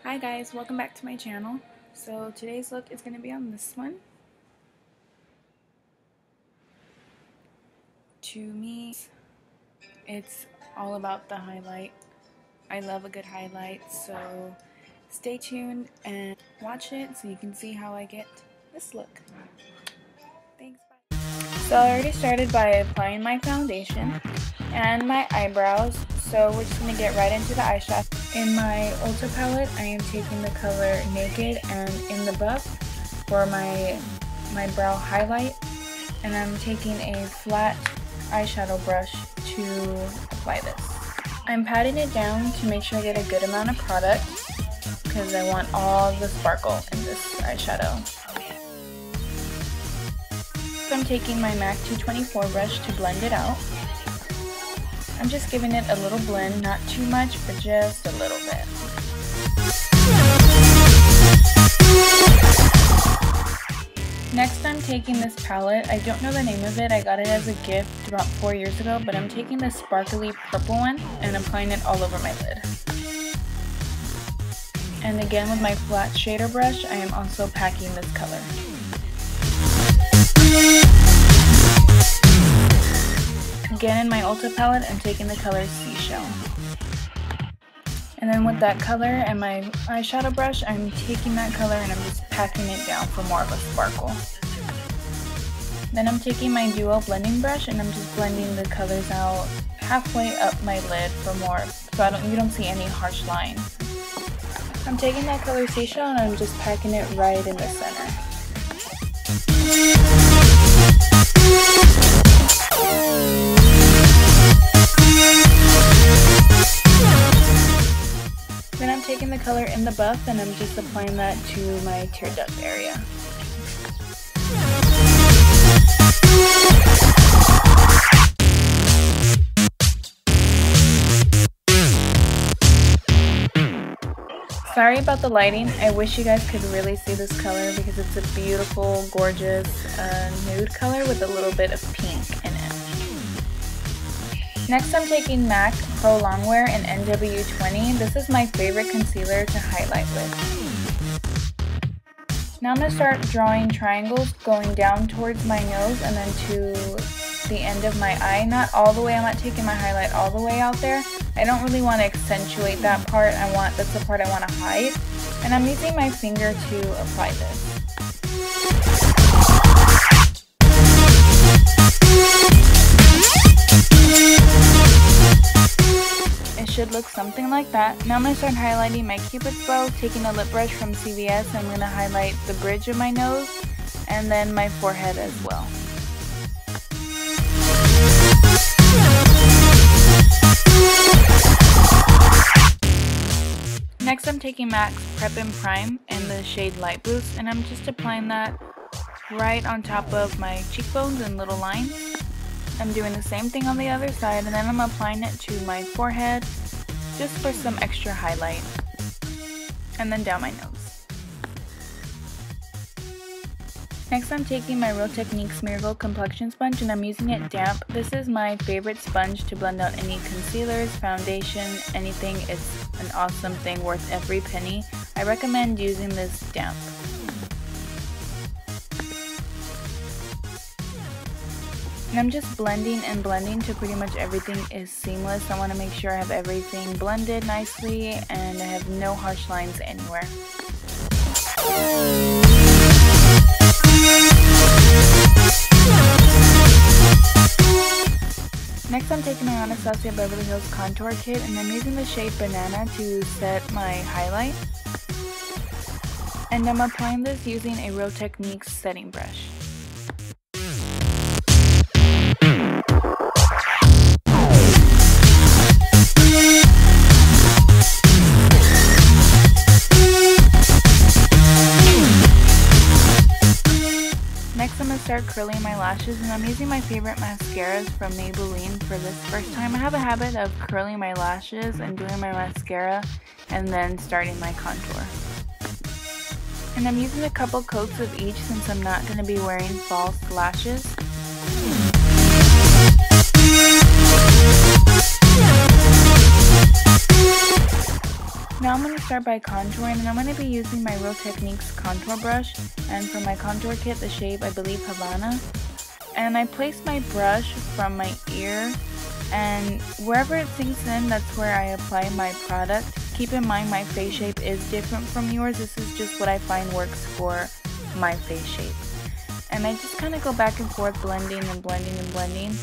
Hi guys, welcome back to my channel. So today's look is going to be on this one. To me, it's all about the highlight. I love a good highlight, so stay tuned and watch it so you can see how I get this look. Thanks, bye. So I already started by applying my foundation and my eyebrows, so we're just going to get right into the eyeshadow. In my Ulta palette, I am taking the color Naked, and in the buff for my brow highlight, and I'm taking a flat eyeshadow brush to apply this. I'm patting it down to make sure I get a good amount of product because I want all the sparkle in this eyeshadow. So I'm taking my MAC 224 brush to blend it out. I'm just giving it a little blend, not too much, but just a little bit. Next, I'm taking this palette. I don't know the name of it. I got it as a gift about 4 years ago, but I'm taking this sparkly purple one and applying it all over my lid. And again, with my flat shader brush, I am also packing this color. Again, in my Ulta palette, I'm taking the color Seashell. And then with that color and my eyeshadow brush, I'm taking that color and I'm just packing it down for more of a sparkle. Then I'm taking my Duo blending brush and I'm just blending the colors out halfway up my lid for more, so you don't see any harsh lines. I'm taking that color Seashell and I'm just packing it right in the center. Then I'm taking the color in the buff and I'm just applying that to my tear duct area. Sorry about the lighting. I wish you guys could really see this color because it's a beautiful, gorgeous nude color with a little bit of pink in it. Next, I'm taking MAC Pro Longwear in NW20. This is my favorite concealer to highlight with. Now I'm going to start drawing triangles going down towards my nose and then to the end of my eye. Not all the way, I'm not taking my highlight all the way out there. I don't really want to accentuate that part. That's the part I want to hide. And I'm using my finger to apply this. It should look something like that. Now I'm going to start highlighting my Cupid's bow, taking a lip brush from CVS. I'm going to highlight the bridge of my nose and then my forehead as well. Next, I'm taking MAC's Prep and Prime in the shade Light Boost, and I'm just applying that right on top of my cheekbones and little lines. I'm doing the same thing on the other side, and then I'm applying it to my forehead just for some extra highlight, and then down my nose. Next, I'm taking my Real Techniques Miracle Complexion Sponge and I'm using it damp. This is my favorite sponge to blend out any concealers, foundation, anything. It's an awesome thing, worth every penny. I recommend using this damp. And I'm just blending and blending till pretty much everything is seamless. I want to make sure I have everything blended nicely and I have no harsh lines anywhere. Next, I'm taking my Anastasia Beverly Hills Contour Kit and I'm using the shade Banana to set my highlight. And I'm applying this using a Real Techniques setting brush. Next, I'm going to start curling my lashes, and I'm using my favorite mascaras from Maybelline for this first time. I have a habit of curling my lashes and doing my mascara and then starting my contour. And I'm using a couple coats of each since I'm not going to be wearing false lashes. Now I'm going to start by contouring, and I'm going to be using my Real Techniques contour brush, and for my contour kit, the shade I believe Havana. And I place my brush from my ear, and wherever it sinks in, that's where I apply my product. Keep in mind my face shape is different from yours. This is just what I find works for my face shape. And I just kind of go back and forth, blending and blending and blending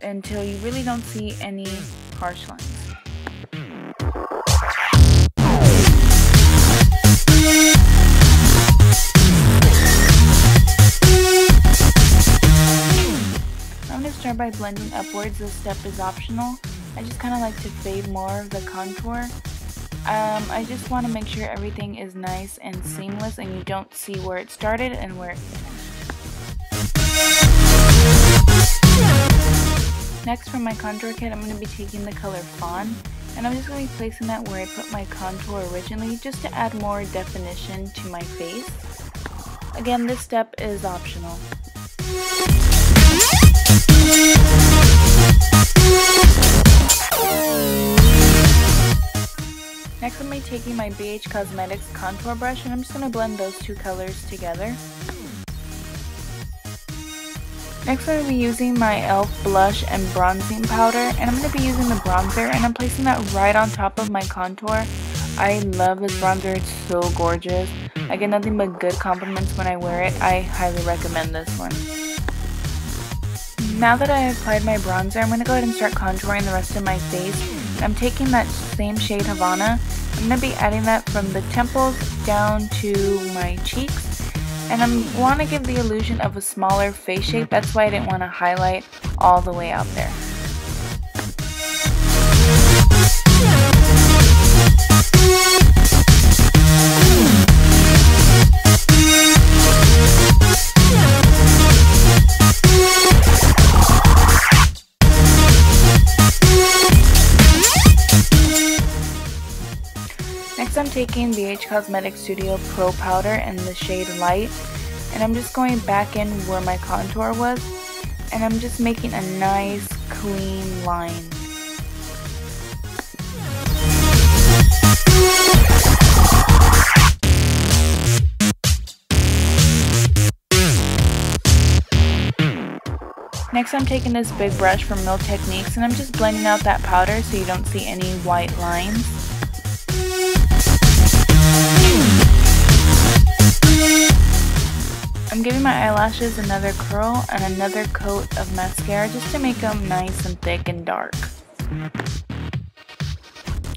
until you really don't see any harsh lines. I'm going to start by blending upwards. This step is optional. I just kind of like to fade more of the contour. I just want to make sure everything is nice and seamless and you don't see where it started and where it finished. Next, from my contour kit, I'm going to be taking the color Fawn, and I'm just going to be placing that where I put my contour originally, just to add more definition to my face. Again, this step is optional. Next, I'm going to be taking my Beige Cosmetics contour brush, and I'm just going to blend those two colors together. Next, I'm going to be using my e.l.f. blush and bronzing powder, and I'm going to be using the bronzer, and I'm placing that right on top of my contour. I love this bronzer, it's so gorgeous. I get nothing but good compliments when I wear it. I highly recommend this one. Now that I applied my bronzer, I'm going to go ahead and start contouring the rest of my face. I'm taking that same shade Havana. I'm going to be adding that from the temples down to my cheeks. And I want to give the illusion of a smaller face shape. That's why I didn't want to highlight all the way out there. Next, I'm taking Beige Cosmetics Studio Pro Powder in the shade Light, and I'm just going back in where my contour was, and I'm just making a nice clean line. Next, I'm taking this big brush from Real Techniques, and I'm just blending out that powder so you don't see any white lines. I'm giving my eyelashes another curl and another coat of mascara just to make them nice and thick and dark.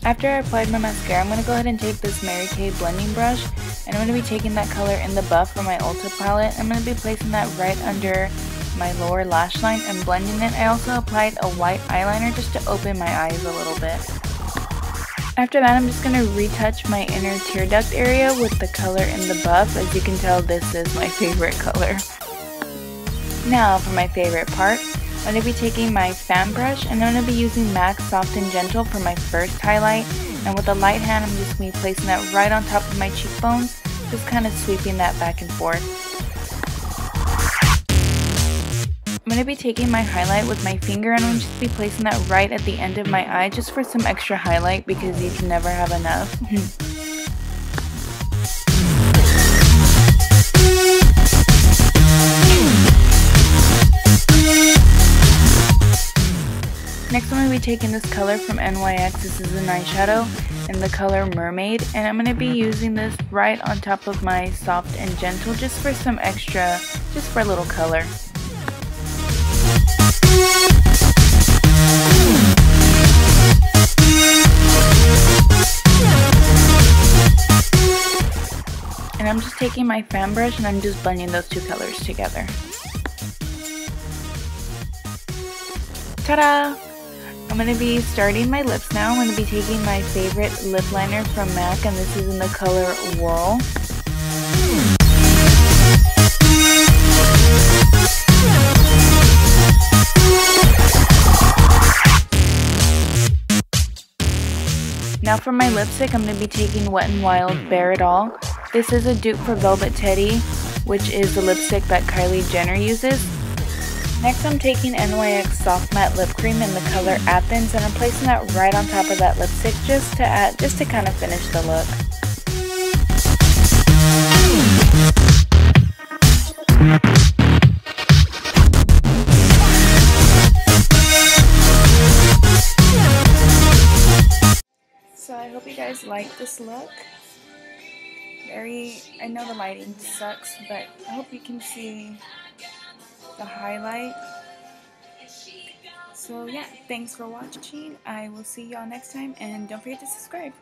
After I applied my mascara, I'm going to go ahead and take this Mary Kay blending brush, and I'm going to be taking that color in the Buff from my Ulta palette. I'm going to be placing that right under my lower lash line and blending it. I also applied a white eyeliner just to open my eyes a little bit. After that, I'm just going to retouch my inner tear duct area with the color in the Buff. As you can tell, this is my favorite color. Now for my favorite part, I'm going to be taking my fan brush, and I'm going to be using MAC Soft and Gentle for my first highlight. And with a light hand, I'm just going to be placing that right on top of my cheekbones, just kind of sweeping that back and forth. I'm going to be taking my highlight with my finger, and I'm just be placing that right at the end of my eye just for some extra highlight because you can never have enough. Next, I'm going to be taking this color from NYX. This is an eyeshadow in the color Mermaid, and I'm going to be using this right on top of my Soft and Gentle just for some extra, just for a little color. And I'm just taking my fan brush and I'm just blending those two colors together. Ta-da! I'm going to be starting my lips now. I'm going to be taking my favorite lip liner from MAC, and this is in the color Whirl. Now for my lipstick, I'm going to be taking Wet n Wild Bare It All. This is a dupe for Velvet Teddy, which is the lipstick that Kylie Jenner uses. Next I'm taking NYX Soft Matte Lip Cream in the color Athens, and I'm placing that right on top of that lipstick just to kind of finish the look. So I hope you guys like this look. I know the lighting sucks, but I hope you can see the highlight. So yeah, thanks for watching. I will see y'all next time, and don't forget to subscribe.